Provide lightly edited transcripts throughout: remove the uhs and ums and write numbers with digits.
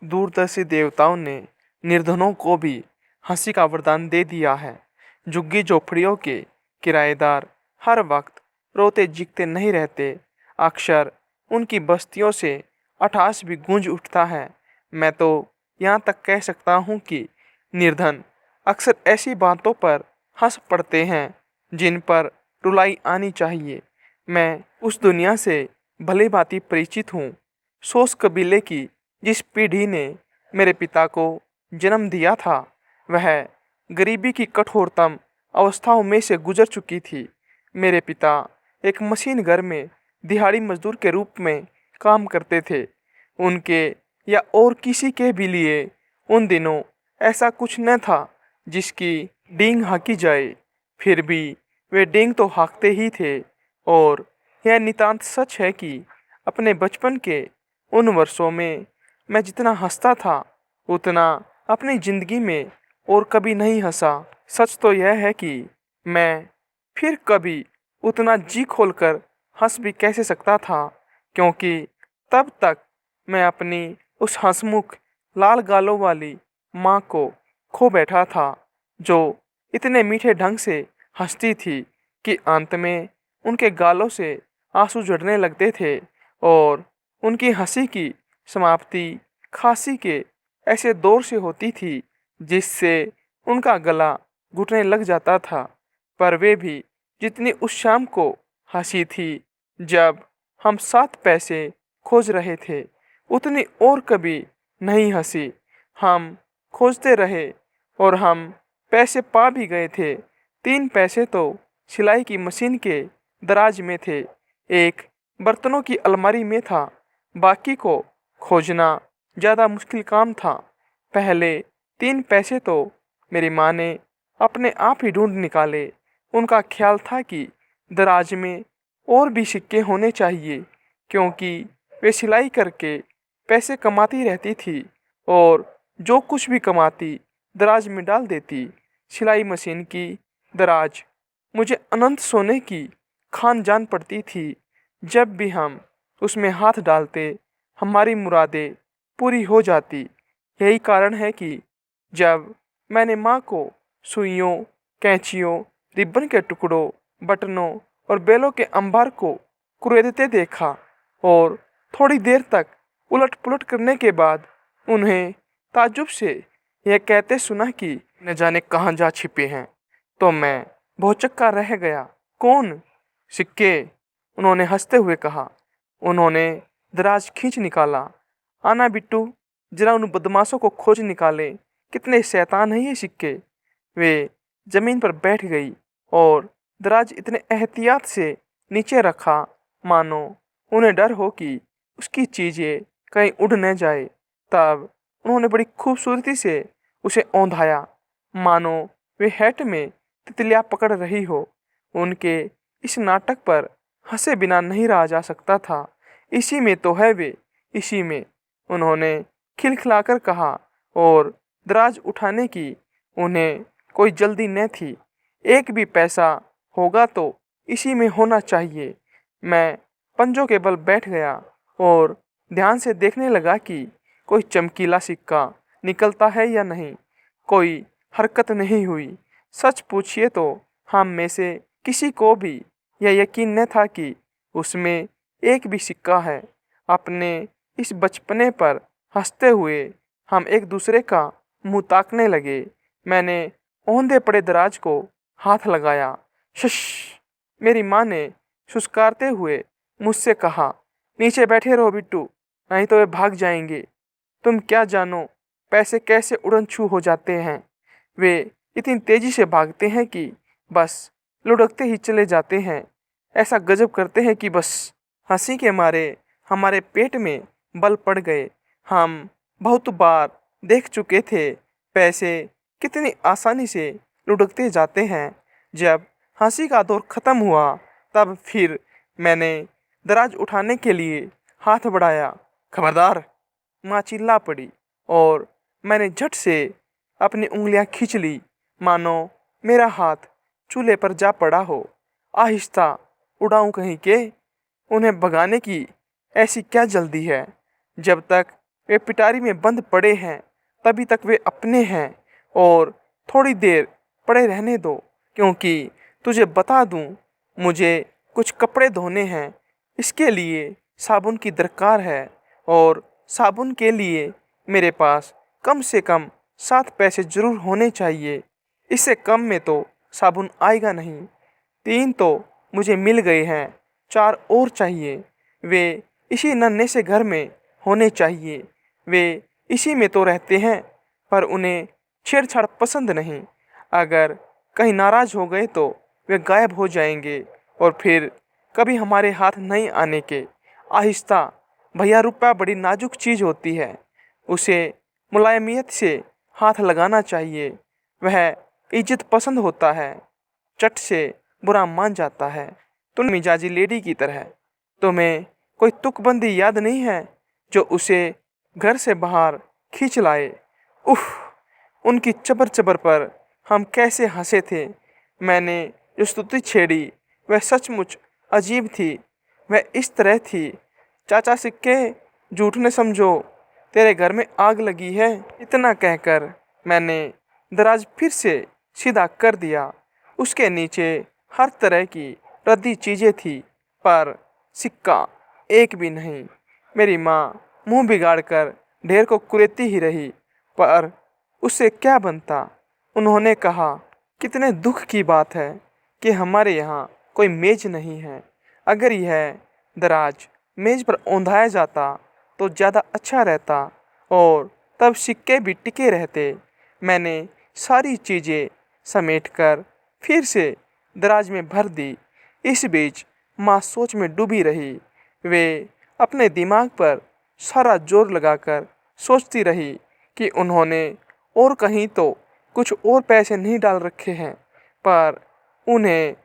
दूरदर्शी देवताओं ने निर्धनों को भी हंसी का वरदान दे दिया है। झुग्गी झोपड़ियों के किराएदार हर वक्त रोते जीते नहीं रहते। अक्सर उनकी बस्तियों से अट्टहास भी गूंज उठता है। मैं तो यहाँ तक कह सकता हूँ कि निर्धन अक्सर ऐसी बातों पर हंस पड़ते हैं जिन पर रुलाई आनी चाहिए। मैं उस दुनिया से भली भांति परिचित हूँ। सोस कबीले की जिस पीढ़ी ने मेरे पिता को जन्म दिया था, वह गरीबी की कठोरतम अवस्थाओं में से गुजर चुकी थी। मेरे पिता एक मशीन घर में दिहाड़ी मजदूर के रूप में काम करते थे। उनके या और किसी के भी लिए उन दिनों ऐसा कुछ न था जिसकी डींग हाँकी जाए। फिर भी वे डींग तो हाँकते ही थे। और यह नितांत सच है कि अपने बचपन के उन वर्षों में मैं जितना हंसता था उतना अपनी जिंदगी में और कभी नहीं हंसा। सच तो यह है कि मैं फिर कभी उतना जी खोलकर हंस भी कैसे सकता था, क्योंकि तब तक मैं अपनी उस हंसमुख लाल गालों वाली माँ को खो बैठा था, जो इतने मीठे ढंग से हंसती थी कि अंत में उनके गालों से आंसू झड़ने लगते थे और उनकी हंसी की समाप्ति खांसी के ऐसे दौर से होती थी जिससे उनका गला घुटने लग जाता था। पर वे भी जितनी उस शाम को हंसी थी जब हम 7 पैसे खोज रहे थे, उतनी और कभी नहीं हंसी। हम खोजते रहे और हम पैसे पा भी गए थे। 3 पैसे तो सिलाई की मशीन के दराज में थे, एक बर्तनों की अलमारी में था। बाकी को खोजना ज़्यादा मुश्किल काम था। पहले 3 पैसे तो मेरी माँ ने अपने आप ही ढूंढ निकाले। उनका ख्याल था कि दराज में और भी सिक्के होने चाहिए, क्योंकि वे सिलाई करके पैसे कमाती रहती थी और जो कुछ भी कमाती दराज में डाल देती। सिलाई मशीन की दराज मुझे अनंत सोने की खान जान पड़ती थी। जब भी हम उसमें हाथ डालते हमारी मुरादें पूरी हो जाती। यही कारण है कि जब मैंने माँ को सुइयों, कैंचियों, रिबन के टुकड़ों, बटनों और बेलों के अंबार को कुरेदते देखा और थोड़ी देर तक उलट पुलट करने के बाद उन्हें ताज्जुब से यह कहते सुना कि न जाने कहाँ जा छिपे हैं, तो मैं भौचक्का रह गया। कौन? सिक्के, उन्होंने हंसते हुए कहा। उन्होंने दराज खींच निकाला। आना बिट्टू, जरा उन बदमाशों को खोज निकाले, कितने शैतान हैं ये सिक्के। वे जमीन पर बैठ गई और दराज इतने एहतियात से नीचे रखा मानो उन्हें डर हो कि उसकी चीजें कहीं उड़ न जाए। तब उन्होंने बड़ी खूबसूरती से उसे औंधाया, मानो वे हैट में तितलियां पकड़ रही हो। उनके इस नाटक पर हंसे बिना नहीं रहा जा सकता था। इसी में तो है वे, इसी में, उन्होंने खिलखिलाकर कहा और दराज उठाने की उन्हें कोई जल्दी न थी। एक भी पैसा होगा तो इसी में होना चाहिए। मैं पंजों के बल बैठ गया और ध्यान से देखने लगा कि कोई चमकीला सिक्का निकलता है या नहीं। कोई हरकत नहीं हुई। सच पूछिए तो हम में से किसी को भी यह यकीन न था कि उसमें एक भी सिक्का है। अपने इस बचपने पर हंसते हुए हम एक दूसरे का मुंह ताकने लगे। मैंने औंधे पड़े दराज को हाथ लगाया। शश, मेरी माँ ने सुस्कारते हुए मुझसे कहा। नीचे बैठे रहो बिट्टू, नहीं तो वे भाग जाएंगे। तुम क्या जानो पैसे कैसे उड़न छू हो जाते हैं। वे इतनी तेजी से भागते हैं कि बस लुढ़कते ही चले जाते हैं। ऐसा गजब करते हैं कि बस हंसी के मारे हमारे पेट में बल पड़ गए। हम बहुत बार देख चुके थे पैसे कितनी आसानी से लुढ़कते जाते हैं। जब हंसी का दौर खत्म हुआ तब फिर मैंने दराज उठाने के लिए हाथ बढ़ाया। खबरदार, माँ चिल्ला पड़ी और मैंने झट से अपनी उंगलियां खींच ली, मानो मेरा हाथ चूल्हे पर जा पड़ा हो। आहिस्ता उड़ाऊं कहीं के, उन्हें भगाने की ऐसी क्या जल्दी है। जब तक वे पिटारी में बंद पड़े हैं, तभी तक वे अपने हैं और थोड़ी देर पड़े रहने दो, क्योंकि तुझे बता दूं, मुझे कुछ कपड़े धोने हैं। इसके लिए साबुन की दरकार है और साबुन के लिए मेरे पास कम से कम 7 पैसे जरूर होने चाहिए। इससे कम में तो साबुन आएगा नहीं। 3 तो मुझे मिल गए हैं, 4 और चाहिए। वे इसी नन्हे से घर में होने चाहिए। वे इसी में तो रहते हैं, पर उन्हें छेड़छाड़ पसंद नहीं। अगर कहीं नाराज हो गए तो वे गायब हो जाएंगे और फिर कभी हमारे हाथ नहीं आने के। आहिस्ता भैया, रुपया बड़ी नाजुक चीज़ होती है, उसे मुलायमियत से हाथ लगाना चाहिए। वह इज्जत पसंद होता है, चट से बुरा मान जाता है। तुम मिजाजी लेडी की तरह। तुम्हें कोई तुकबंदी याद नहीं है जो उसे घर से बाहर खींच लाए? उफ, उनकी चबर चबर पर हम कैसे हंसे थे। मैंने जो स्तुति छेड़ी वह सचमुच अजीब थी। वह इस तरह थी, चाचा सिक्के, झूठ ने समझो, तेरे घर में आग लगी है। इतना कहकर मैंने दराज फिर से सीधा कर दिया। उसके नीचे हर तरह की रद्दी चीज़ें थी, पर सिक्का एक भी नहीं। मेरी माँ मुंह बिगाड़कर ढेर को कुरेती ही रही, पर उससे क्या बनता। उन्होंने कहा, कितने दुख की बात है कि हमारे यहाँ कोई मेज नहीं है। अगर यह दराज मेज पर औंधाया जाता तो ज़्यादा अच्छा रहता और तब सिक्के भी टिके रहते। मैंने सारी चीज़ें समेटकर फिर से दराज में भर दी। इस बीच माँ सोच में डूबी रही। वे अपने दिमाग पर सारा जोर लगाकर सोचती रही कि उन्होंने और कहीं तो कुछ और पैसे नहीं डाल रखे हैं, पर उन्हें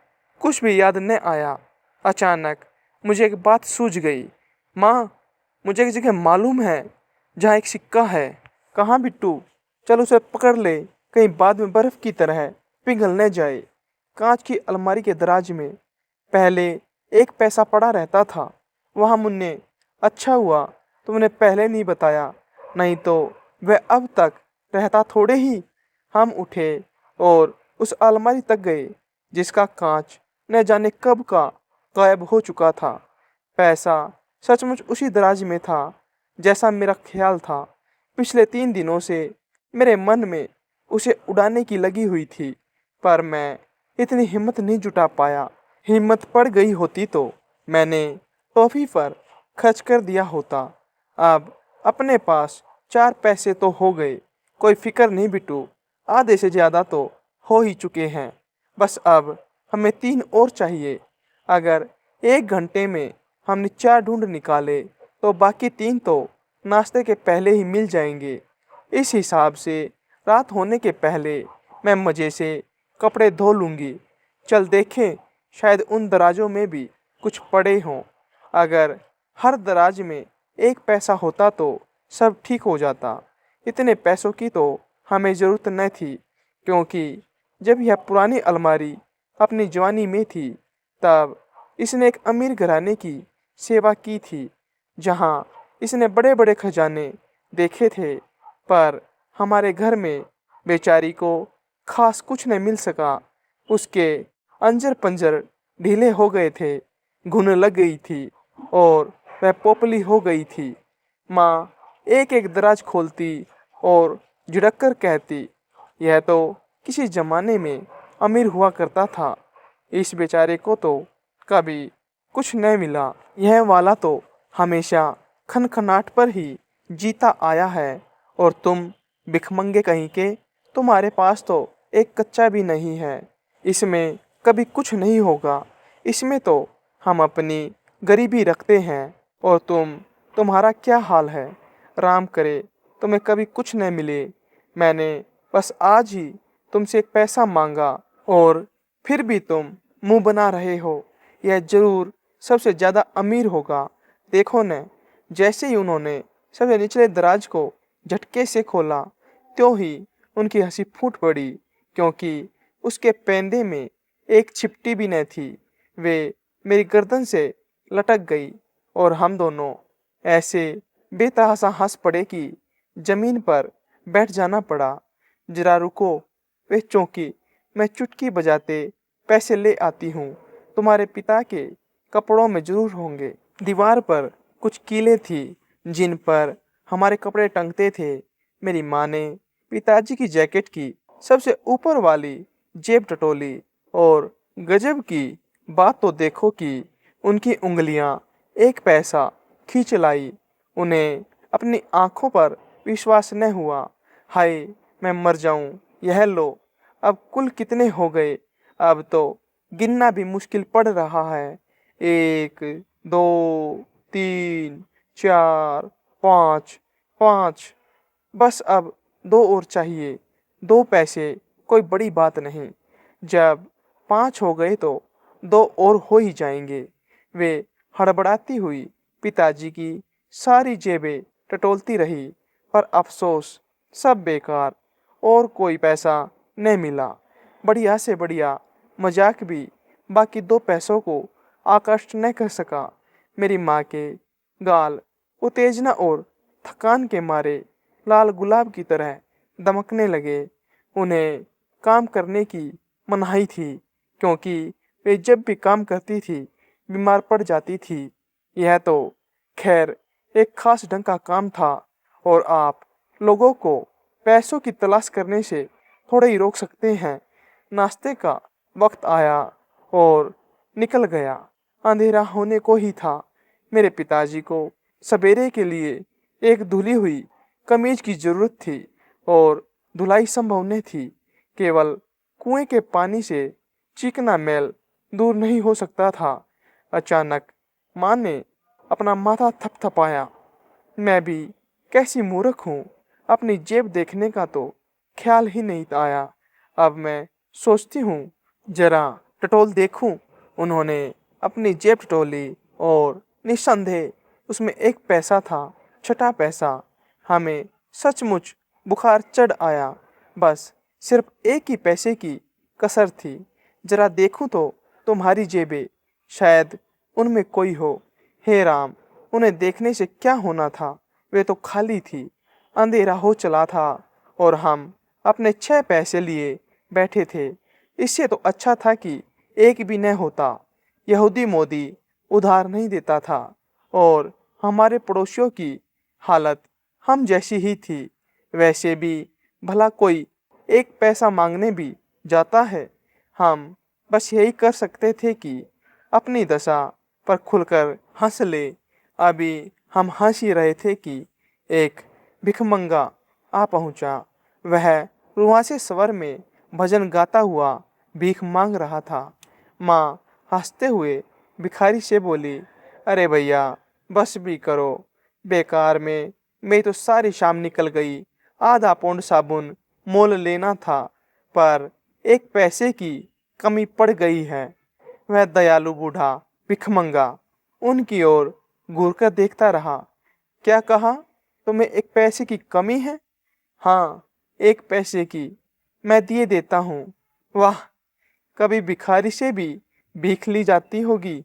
कुछ भी याद न आया। अचानक मुझे एक बात सूझ गई। माँ, मुझे एक जगह मालूम है जहाँ एक सिक्का है। कहाँ बिट्टू? चल उसे पकड़ ले, कहीं बाद में बर्फ की तरह पिघल न जाए। कांच की अलमारी के दराज में पहले 1 पैसा पड़ा रहता था। वहाँ मुन्ने, अच्छा हुआ तुमने पहले नहीं बताया, नहीं तो वह अब तक रहता थोड़े ही। हम उठे और उस अलमारी तक गए जिसका कांच न जाने कब का गायब हो चुका था। पैसा सचमुच उसी दराज में था जैसा मेरा ख्याल था। पिछले 3 दिनों से मेरे मन में उसे उड़ाने की लगी हुई थी, पर मैं इतनी हिम्मत नहीं जुटा पाया। हिम्मत पड़ गई होती तो मैंने टॉफ़ी पर खर्च कर दिया होता। अब अपने पास 4 पैसे तो हो गए। कोई फिक्र नहीं बिट्टू, आधे से ज़्यादा तो हो ही चुके हैं। बस अब हमें 3 और चाहिए। अगर 1 घंटे में हमने 4 ढूंढ निकाले तो बाकी 3 तो नाश्ते के पहले ही मिल जाएंगे। इस हिसाब से रात होने के पहले मैं मज़े से कपड़े धो लूँगी। चल देखें, शायद उन दराजों में भी कुछ पड़े हों। अगर हर दराज में 1 पैसा होता तो सब ठीक हो जाता। इतने पैसों की तो हमें ज़रूरत न थी, क्योंकि जब यह पुरानी अलमारी अपनी जवानी में थी तब इसने एक अमीर घराने की सेवा की थी, जहाँ इसने बड़े बड़े खजाने देखे थे, पर हमारे घर में बेचारी को खास कुछ न मिल सका। उसके अंजर पंजर ढीले हो गए थे, घुन लग गई थी और वह पोपली हो गई थी। माँ एक एक दराज खोलती और झिड़क कर कहती, यह तो किसी जमाने में अमीर हुआ करता था। इस बेचारे को तो कभी कुछ न मिला। यह वाला तो हमेशा खनखनाट पर ही जीता आया है, और तुम भिखमंगे कहीं के, तुम्हारे पास तो एक कच्चा भी नहीं है। इसमें कभी कुछ नहीं होगा। इसमें तो हम अपनी गरीबी रखते हैं। और तुम्हारा क्या हाल है? राम करे तुम्हें कभी कुछ न मिले। मैंने बस आज ही तुमसे 1 पैसा मांगा और फिर भी तुम मुंह बना रहे हो। यह जरूर सबसे ज़्यादा अमीर होगा। देखो न, जैसे ही उन्होंने सबसे निचले दराज को झटके से खोला, त्यों ही उनकी हंसी फूट पड़ी, क्योंकि उसके पेंदे में एक छिपटी भी न थी। वे मेरी गर्दन से लटक गई और हम दोनों ऐसे बेतहासा हंस पड़े कि जमीन पर बैठ जाना पड़ा। जरा रुको, वे चौंकी। मैं चुटकी बजाते पैसे ले आती हूँ, तुम्हारे पिता के कपड़ों में जरूर होंगे। दीवार पर कुछ कीलें थी जिन पर हमारे कपड़े टंगते थे। मेरी माँ ने पिताजी की जैकेट की सबसे ऊपर वाली जेब टटोली और गजब की बात तो देखो कि उनकी उंगलियां एक पैसा खींच लाई। उन्हें अपनी आंखों पर विश्वास न हुआ। हाय, मैं मर जाऊं, यह लो। अब कुल कितने हो गए? अब तो गिनना भी मुश्किल पड़ रहा है। 1, 2, 3, 4, 5, 5। बस अब 2 और चाहिए। 2 पैसे कोई बड़ी बात नहीं। जब 5 हो गए तो 2 और हो ही जाएंगे। वे हड़बड़ाती हुई पिताजी की सारी जेबें टटोलती रही, पर अफसोस, सब बेकार। और कोई पैसा न मिला। बढ़िया से बढ़िया मजाक भी बाकी 2 पैसों को आकर्षित न कर सका। मेरी माँ के गाल उत्तेजना और थकान के मारे लाल गुलाब की तरह दमकने लगे। उन्हें काम करने की मनाही थी, क्योंकि वे जब भी काम करती थी बीमार पड़ जाती थी। यह तो खैर एक खास ढंग का काम था, और आप लोगों को पैसों की तलाश करने से थोड़े ही रोक सकते हैं। नाश्ते का वक्त आया और निकल गया। अंधेरा होने को ही था। मेरे पिताजी को सवेरे के लिए एक धुली हुई कमीज की जरूरत थी, और धुलाई संभव नहीं थी। केवल कुएं के पानी से चिकना मैल दूर नहीं हो सकता था। अचानक माँ ने अपना माथा थपथपाया। मैं भी कैसी मूर्ख हूँ, अपनी जेब देखने का तो ख्याल ही नहीं आया। अब मैं सोचती हूँ, जरा टटोल देखूं। उन्होंने अपनी जेब टटोली और निस्संदेह उसमें 1 पैसा था। छठा पैसा। हमें सचमुच बुखार चढ़ आया। बस सिर्फ 1 ही पैसे की कसर थी। जरा देखूं तो तुम्हारी जेबें, शायद उनमें कोई हो। हे राम, उन्हें देखने से क्या होना था? वे तो खाली थी। अंधेरा हो चला था और हम अपने 6 पैसे लिए बैठे थे। इससे तो अच्छा था कि एक भी न होता। यहूदी मोदी उधार नहीं देता था, और हमारे पड़ोसियों की हालत हम जैसी ही थी। वैसे भी भला कोई 1 पैसा मांगने भी जाता है? हम बस यही कर सकते थे कि अपनी दशा पर खुलकर हंस ले। अभी हम हंस ही रहे थे कि एक भिखमंगा आ पहुंचा। वह रुआंसे स्वर में भजन गाता हुआ भीख मांग रहा था। माँ हंसते हुए भिखारी से बोली, अरे भैया, बस भी करो। बेकार में मेरी तो सारी शाम निकल गई। आधा पौंड साबुन मोल लेना था, पर 1 पैसे की कमी पड़ गई है। वह दयालु बूढ़ा भिखमंगा उनकी ओर घूरकर देखता रहा। क्या कहा? तुम्हें 1 पैसे की कमी है? हाँ, 1 पैसे की। मैं दिए देता हूँ। वाह, कभी भिखारी से भी भीख ली जाती होगी।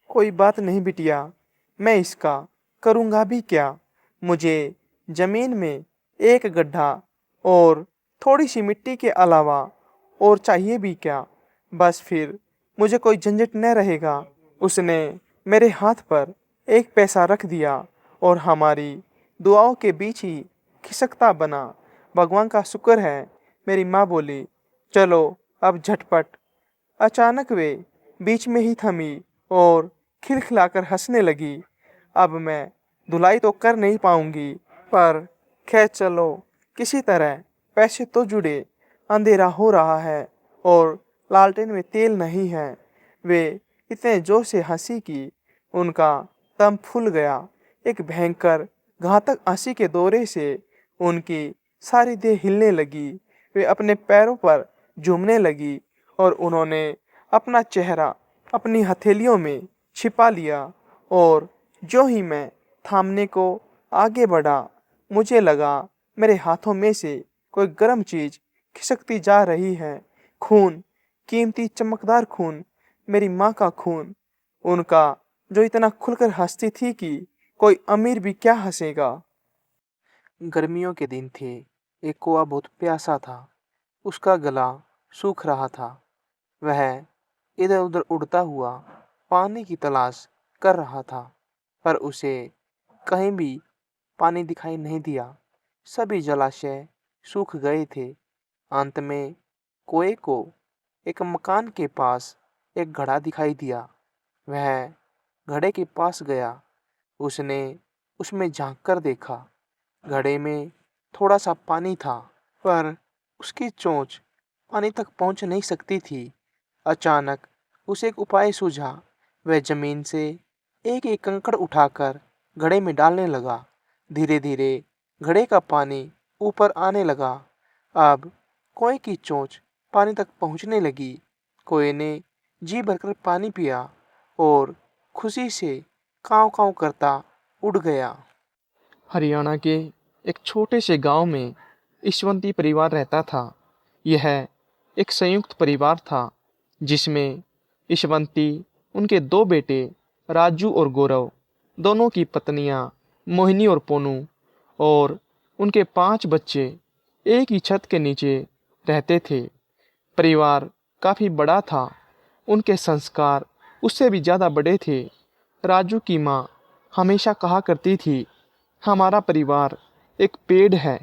कोई बात नहीं बिटिया, मैं इसका करूँगा भी क्या। मुझे जमीन में 1 गड्ढा और थोड़ी सी मिट्टी के अलावा और चाहिए भी क्या। बस फिर मुझे कोई झंझट न रहेगा। उसने मेरे हाथ पर 1 पैसा रख दिया और हमारी दुआओं के बीच ही खिसकता बना। भगवान का शुक्र है, मेरी माँ बोली। चलो अब झटपट। अचानक वे बीच में ही थमी और खिलखिलाकर हंसने लगी। अब मैं धुलाई तो कर नहीं पाऊंगी, पर खैर चलो, किसी तरह पैसे तो जुड़े। अंधेरा हो रहा है और लालटेन में तेल नहीं है। वे इतने जोर से हंसी कि उनका दम फूल गया। एक भयंकर घातक हंसी के दौरे से उनकी सारी देह हिलने लगी। वे अपने पैरों पर झूमने लगी और उन्होंने अपना चेहरा अपनी हथेलियों में छिपा लिया। और जो ही मैं थामने को आगे बढ़ा, मुझे लगा मेरे हाथों में से कोई गर्म चीज खिसकती जा रही है। खून, कीमती चमकदार खून, मेरी माँ का खून। उनका जो इतना खुलकर हंसती थी कि कोई अमीर भी क्या हंसेगा। गर्मियों के दिन थे। एक कौवा बहुत प्यासा था। उसका गला सूख रहा था। वह इधर उधर उड़ता हुआ पानी की तलाश कर रहा था, पर उसे कहीं भी पानी दिखाई नहीं दिया। सभी जलाशय सूख गए थे। अंत में कौवे को एक मकान के पास एक घड़ा दिखाई दिया। वह घड़े के पास गया। उसने उसमें झांक कर देखा। घड़े में थोड़ा सा पानी था, पर उसकी चोंच पानी तक पहुंच नहीं सकती थी। अचानक उसे एक उपाय सूझा। वह जमीन से एक एक कंकड़ उठाकर घड़े में डालने लगा। धीरे धीरे घड़े का पानी ऊपर आने लगा। अब कौवे की चोंच पानी तक पहुंचने लगी। कौवे ने जी भरकर पानी पिया और खुशी से कांव कांव करता उड़ गया। हरियाणा के एक छोटे से गांव में ईशवंती परिवार रहता था। यह एक संयुक्त परिवार था, जिसमें ईशवंती, उनके दो बेटे राजू और गौरव, दोनों की पत्नियां मोहिनी और पोनू और उनके 5 बच्चे एक ही छत के नीचे रहते थे। परिवार काफ़ी बड़ा था। उनके संस्कार उससे भी ज़्यादा बड़े थे। राजू की माँ हमेशा कहा करती थी, हमारा परिवार एक पेड़ है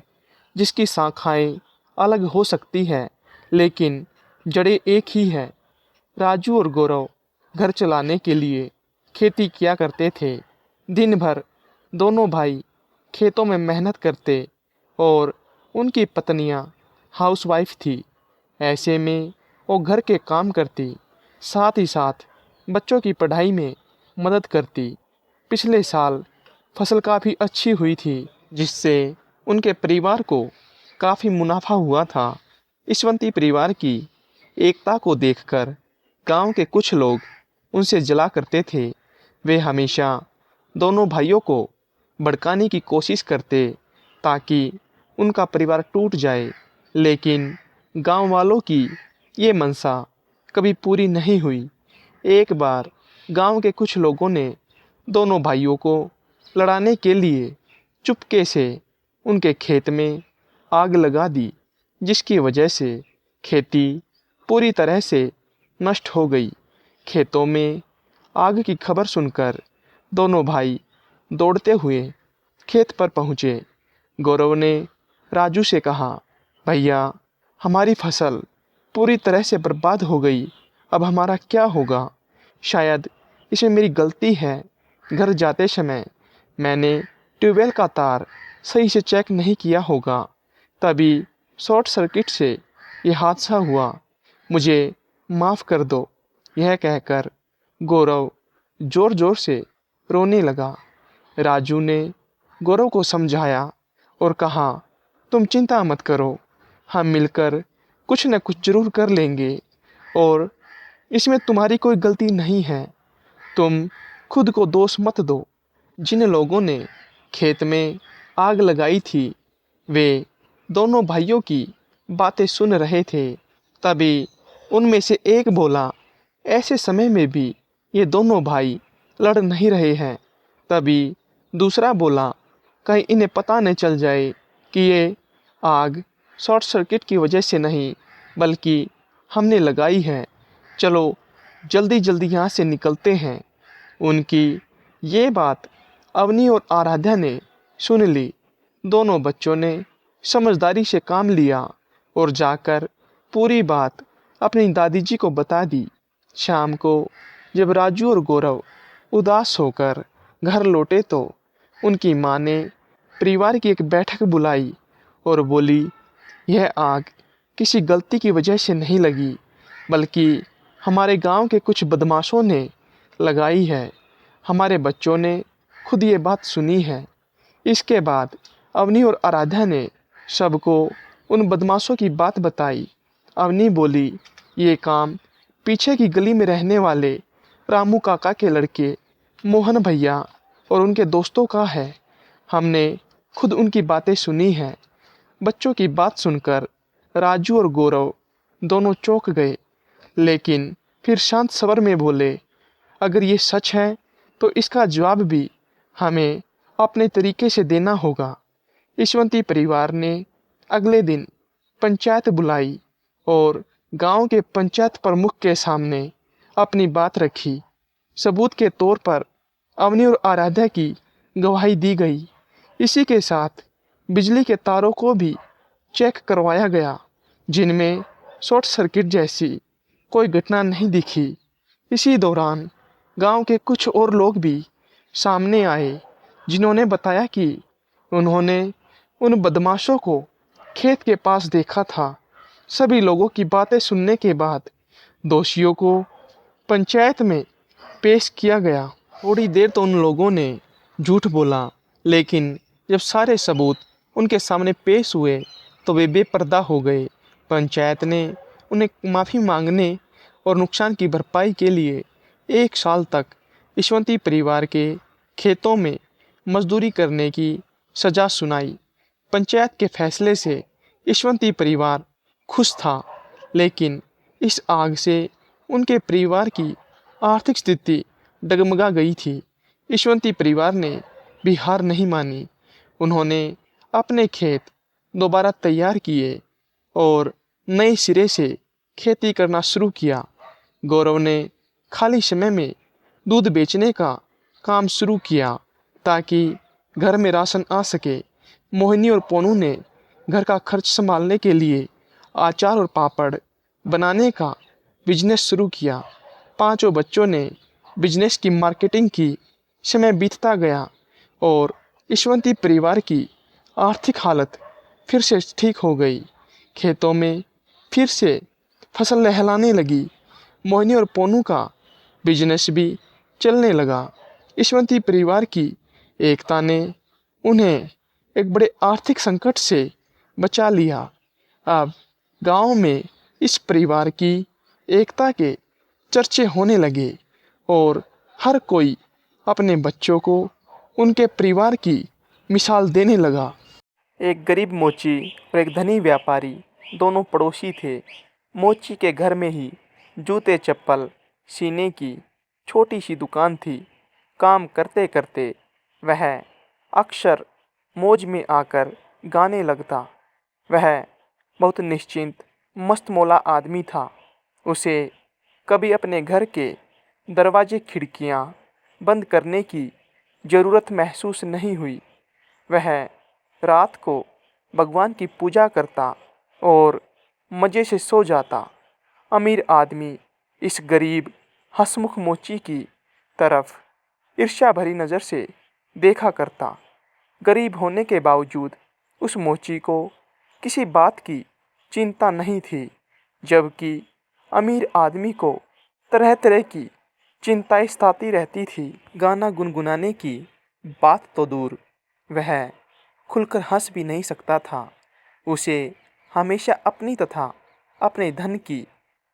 जिसकी शाखाएं अलग हो सकती हैं, लेकिन जड़ें एक ही है। राजू और गौरव घर चलाने के लिए खेती किया करते थे। दिन भर दोनों भाई खेतों में मेहनत करते और उनकी पत्नियां हाउसवाइफ थी। ऐसे में वो घर के काम करती, साथ ही साथ बच्चों की पढ़ाई में मदद करती। पिछले साल फसल काफ़ी अच्छी हुई थी, जिससे उनके परिवार को काफ़ी मुनाफा हुआ था। ईशवंती परिवार की एकता को देखकर गांव के कुछ लोग उनसे जला करते थे। वे हमेशा दोनों भाइयों को भड़काने की कोशिश करते ताकि उनका परिवार टूट जाए, लेकिन गांव वालों की ये मंशा कभी पूरी नहीं हुई। एक बार गांव के कुछ लोगों ने दोनों भाइयों को लड़ाने के लिए चुपके से उनके खेत में आग लगा दी, जिसकी वजह से खेती पूरी तरह से नष्ट हो गई। खेतों में आग की खबर सुनकर दोनों भाई दौड़ते हुए खेत पर पहुँचे। गौरव ने राजू से कहा, भैया, हमारी फसल पूरी तरह से बर्बाद हो गई, अब हमारा क्या होगा? शायद इसमें मेरी गलती है। घर जाते समय मैंने ट्यूबवेल का तार सही से चेक नहीं किया होगा, तभी शॉर्ट सर्किट से ये हादसा हुआ। मुझे माफ़ कर दो। यह कहकर गौरव ज़ोर ज़ोर से रोने लगा। राजू ने गौरव को समझाया और कहा, तुम चिंता मत करो, हम मिलकर कुछ न कुछ ज़रूर कर लेंगे और इसमें तुम्हारी कोई गलती नहीं है। तुम खुद को दोष मत दो। जिन लोगों ने खेत में आग लगाई थी, वे दोनों भाइयों की बातें सुन रहे थे। तभी उनमें से एक बोला, ऐसे समय में भी ये दोनों भाई लड़ नहीं रहे हैं। तभी दूसरा बोला, कहीं इन्हें पता न चल जाए कि ये आग शॉर्ट सर्किट की वजह से नहीं, बल्कि हमने लगाई है। चलो जल्दी जल्दी यहाँ से निकलते हैं। उनकी ये बात अवनी और आराध्या ने सुन ली। दोनों बच्चों ने समझदारी से काम लिया और जाकर पूरी बात अपनी दादी जी को बता दी। शाम को जब राजू और गौरव उदास होकर घर लौटे तो उनकी माँ ने परिवार की एक बैठक बुलाई और बोली, यह आग किसी गलती की वजह से नहीं लगी, बल्कि हमारे गांव के कुछ बदमाशों ने लगाई है। हमारे बच्चों ने खुद ये बात सुनी है। इसके बाद अवनी और आराध्या ने सबको उन बदमाशों की बात बताई। अवनी बोली, ये काम पीछे की गली में रहने वाले रामू काका के लड़के मोहन भैया और उनके दोस्तों का है। हमने खुद उनकी बातें सुनी हैं। बच्चों की बात सुनकर राजू और गौरव दोनों चौंक गए, लेकिन फिर शांत स्वर में बोले, अगर ये सच है तो इसका जवाब भी हमें अपने तरीके से देना होगा। यशवंती परिवार ने अगले दिन पंचायत बुलाई और गांव के पंचायत प्रमुख के सामने अपनी बात रखी। सबूत के तौर पर अवनी और आराध्या की गवाही दी गई। इसी के साथ बिजली के तारों को भी चेक करवाया गया, जिनमें शॉर्ट सर्किट जैसी कोई घटना नहीं दिखी। इसी दौरान गांव के कुछ और लोग भी सामने आए, जिन्होंने बताया कि उन्होंने उन बदमाशों को खेत के पास देखा था। सभी लोगों की बातें सुनने के बाद दोषियों को पंचायत में पेश किया गया। थोड़ी देर तो उन लोगों ने झूठ बोला, लेकिन जब सारे सबूत उनके सामने पेश हुए तो वे बेपर्दा हो गए। पंचायत ने उन्हें माफ़ी मांगने और नुकसान की भरपाई के लिए 1 साल तक यशवंती परिवार के खेतों में मजदूरी करने की सज़ा सुनाई। पंचायत के फैसले से यशवंती परिवार खुश था, लेकिन इस आग से उनके परिवार की आर्थिक स्थिति डगमगा गई थी। यशवंती परिवार ने भी हार नहीं मानी। उन्होंने अपने खेत दोबारा तैयार किए और नए सिरे से खेती करना शुरू किया। गौरव ने खाली समय में दूध बेचने का काम शुरू किया ताकि घर में राशन आ सके। मोहिनी और पोनू ने घर का खर्च संभालने के लिए अचार और पापड़ बनाने का बिजनेस शुरू किया। पांचों बच्चों ने बिजनेस की मार्केटिंग की। समय बीतता गया और यशवंती परिवार की आर्थिक हालत फिर से ठीक हो गई। खेतों में फिर से फसल लहलाने लगी। मोहिनी और पोनू का बिजनेस भी चलने लगा। यशवंती परिवार की एकता ने उन्हें एक बड़े आर्थिक संकट से बचा लिया। अब गांव में इस परिवार की एकता के चर्चे होने लगे और हर कोई अपने बच्चों को उनके परिवार की मिसाल देने लगा। एक गरीब मोची और एक धनी व्यापारी दोनों पड़ोसी थे। मोची के घर में ही जूते चप्पल सीने की छोटी सी दुकान थी। काम करते करते वह अक्सर मौज में आकर गाने लगता। वह बहुत निश्चिंत मस्त मौला आदमी था। उसे कभी अपने घर के दरवाजे खिड़कियां बंद करने की ज़रूरत महसूस नहीं हुई। वह रात को भगवान की पूजा करता और मज़े से सो जाता। अमीर आदमी इस गरीब हंसमुख मोची की तरफ ईर्ष्या भरी नज़र से देखा करता। गरीब होने के बावजूद उस मोची को किसी बात की चिंता नहीं थी, जबकि अमीर आदमी को तरह तरह की चिंताएं सताती रहती थी। गाना गुनगुनाने की बात तो दूर, वह खुलकर हंस भी नहीं सकता था। उसे हमेशा अपनी तथा अपने धन की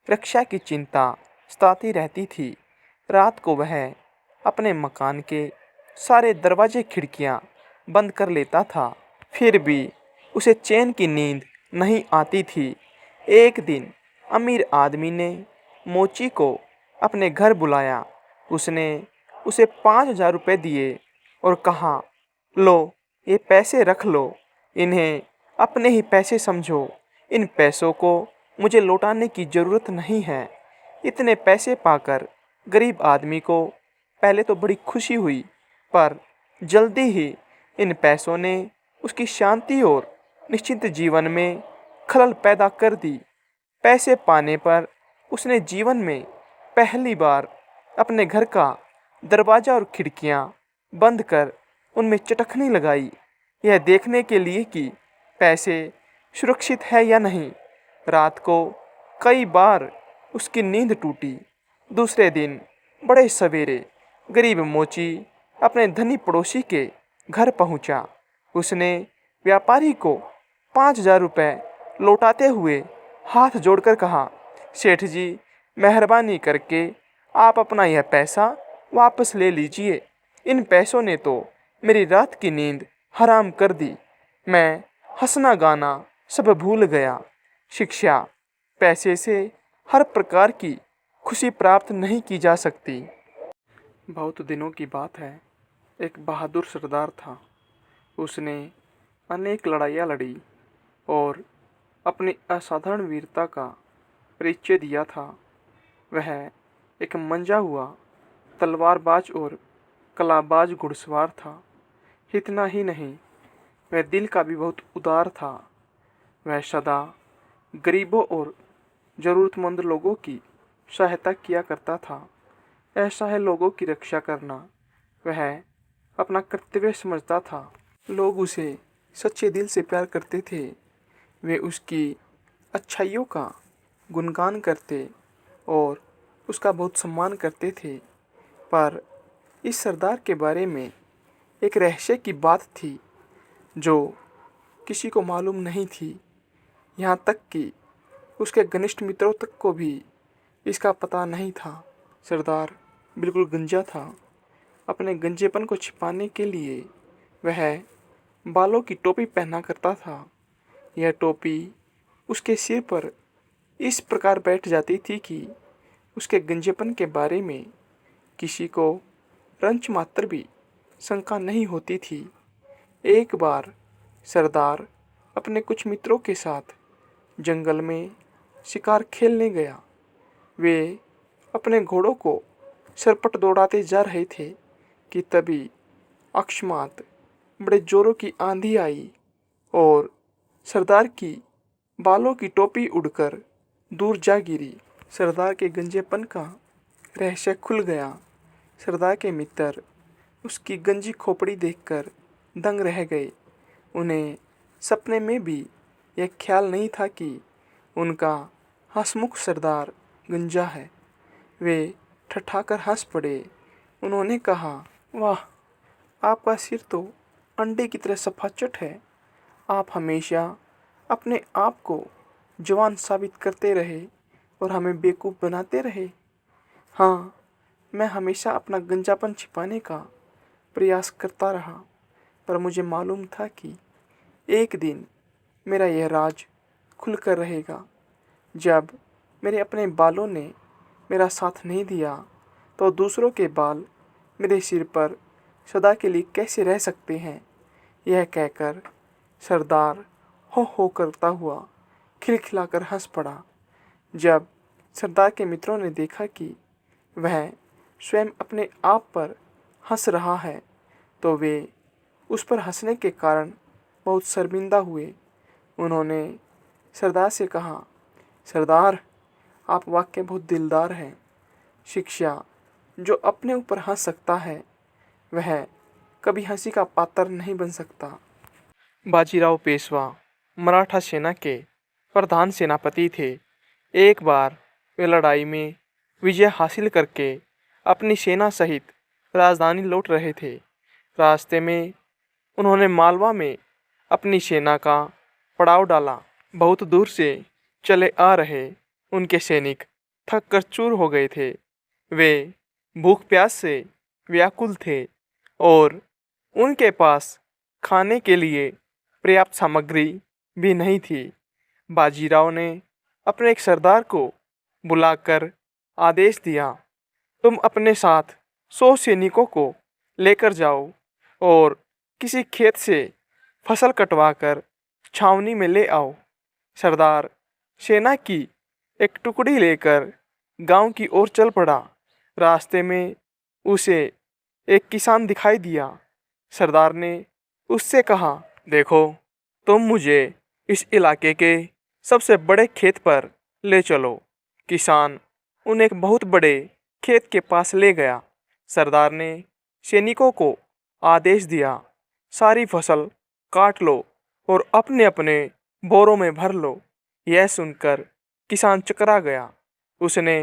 रक्षा की चिंता सताती रहती थी। रात को वह अपने मकान के सारे दरवाजे खिड़कियां बंद कर लेता था, फिर भी उसे चैन की नींद नहीं आती थी। एक दिन अमीर आदमी ने मोची को अपने घर बुलाया। उसने उसे 5,000 रुपये दिए और कहा, लो ये पैसे रख लो, इन्हें अपने ही पैसे समझो। इन पैसों को मुझे लौटाने की ज़रूरत नहीं है। इतने पैसे पाकर गरीब आदमी को पहले तो बड़ी खुशी हुई, पर जल्दी ही इन पैसों ने उसकी शांति और निश्चिंत जीवन में खलल पैदा कर दी। पैसे पाने पर उसने जीवन में पहली बार अपने घर का दरवाज़ा और खिड़कियां बंद कर उनमें चटखनी लगाई, यह देखने के लिए कि पैसे सुरक्षित है या नहीं। रात को कई बार उसकी नींद टूटी। दूसरे दिन बड़े सवेरे गरीब मोची अपने धनी पड़ोसी के घर पहुंचा। उसने व्यापारी को 5,000 रुपये लौटाते हुए हाथ जोड़कर कहा, सेठ जी, मेहरबानी करके आप अपना यह पैसा वापस ले लीजिए। इन पैसों ने तो मेरी रात की नींद हराम कर दी। मैं हंसना गाना सब भूल गया। शिक्षा, पैसे से हर प्रकार की खुशी प्राप्त नहीं की जा सकती। बहुत दिनों की बात है, एक बहादुर सरदार था। उसने अनेक लड़ाइयाँ लड़ी और अपनी असाधारण वीरता का परिचय दिया था। वह एक मंजा हुआ तलवारबाज और कलाबाज घुड़सवार था। इतना ही नहीं, वह दिल का भी बहुत उदार था। वह सदा गरीबों और ज़रूरतमंद लोगों की सहायता किया करता था। ऐसा है, लोगों की रक्षा करना वह अपना कर्तव्य समझता था। लोग उसे सच्चे दिल से प्यार करते थे। वे उसकी अच्छाइयों का गुणगान करते और उसका बहुत सम्मान करते थे। पर इस सरदार के बारे में एक रहस्य की बात थी जो किसी को मालूम नहीं थी। यहाँ तक कि उसके घनिष्ठ मित्रों तक को भी इसका पता नहीं था। सरदार बिल्कुल गंजा था। अपने गंजेपन को छिपाने के लिए वह बालों की टोपी पहना करता था। यह टोपी उसके सिर पर इस प्रकार बैठ जाती थी कि उसके गंजेपन के बारे में किसी को रंच मात्र भी शंका नहीं होती थी। एक बार सरदार अपने कुछ मित्रों के साथ जंगल में शिकार खेलने गया। वे अपने घोड़ों को सरपट दौड़ाते जा रहे थे कि तभी अकस्मात बड़े जोरों की आंधी आई और सरदार की बालों की टोपी उड़कर दूर जा गिरी। सरदार के गंजेपन का रहस्य खुल गया। सरदार के मित्र उसकी गंजी खोपड़ी देखकर दंग रह गए। उन्हें सपने में भी यह ख्याल नहीं था कि उनका हंसमुख सरदार गंजा है। वे ठठाकर हंस पड़े। उन्होंने कहा, वाह, आपका सिर तो अंडे की तरह सफाचट है। आप हमेशा अपने आप को जवान साबित करते रहे और हमें बेवकूफ़ बनाते रहे। हाँ, मैं हमेशा अपना गंजापन छिपाने का प्रयास करता रहा, पर मुझे मालूम था कि एक दिन मेरा यह राज खुलकर रहेगा। जब मेरे अपने बालों ने मेरा साथ नहीं दिया, तो दूसरों के बाल मेरे सिर पर सदा के लिए कैसे रह सकते हैं। यह कहकर सरदार हो करता हुआ खिलखिलाकर हंस पड़ा। जब सरदार के मित्रों ने देखा कि वह स्वयं अपने आप पर हंस रहा है, तो वे उस पर हंसने के कारण बहुत शर्मिंदा हुए। उन्होंने सरदार से कहा, सरदार, आप वाकई बहुत दिलदार हैं। शिक्षा जो अपने ऊपर हंस सकता है, वह कभी हंसी का पात्र नहीं बन सकता। बाजीराव पेशवा मराठा सेना के प्रधान सेनापति थे। एक बार वे लड़ाई में विजय हासिल करके अपनी सेना सहित राजधानी लौट रहे थे। रास्ते में उन्होंने मालवा में अपनी सेना का पड़ाव डाला। बहुत दूर से चले आ रहे उनके सैनिक थक कर चूर हो गए थे। वे भूख प्यास से व्याकुल थे और उनके पास खाने के लिए पर्याप्त सामग्री भी नहीं थी। बाजीराव ने अपने एक सरदार को बुलाकर आदेश दिया, तुम अपने साथ 100 सैनिकों को लेकर जाओ और किसी खेत से फसल कटवाकर छावनी में ले आओ। सरदार सेना की एक टुकड़ी लेकर गांव की ओर चल पड़ा। रास्ते में उसे एक किसान दिखाई दिया। सरदार ने उससे कहा, देखो, तुम मुझे इस इलाके के सबसे बड़े खेत पर ले चलो। किसान उन्हें एक बहुत बड़े खेत के पास ले गया। सरदार ने सैनिकों को आदेश दिया, सारी फसल काट लो और अपने अपने बोरों में भर लो। यह सुनकर किसान चकरा गया। उसने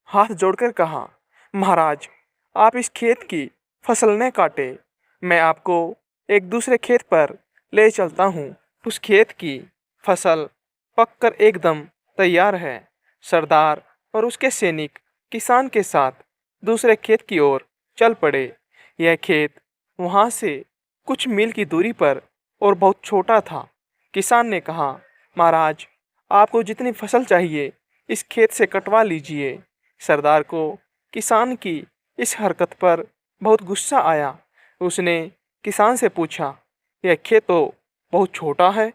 हाथ जोड़कर कहा, महाराज, आप इस खेत की फसल न काटे, मैं आपको एक दूसरे खेत पर ले चलता हूँ। उस खेत की फसल पककर एकदम तैयार है। सरदार और उसके सैनिक किसान के साथ दूसरे खेत की ओर चल पड़े। यह खेत वहाँ से कुछ मील की दूरी पर और बहुत छोटा था। किसान ने कहा, महाराज, आपको जितनी फसल चाहिए इस खेत से कटवा लीजिए। सरदार को किसान की इस हरकत पर बहुत गुस्सा आया। उसने किसान से पूछा, यह खेत तो बहुत छोटा है,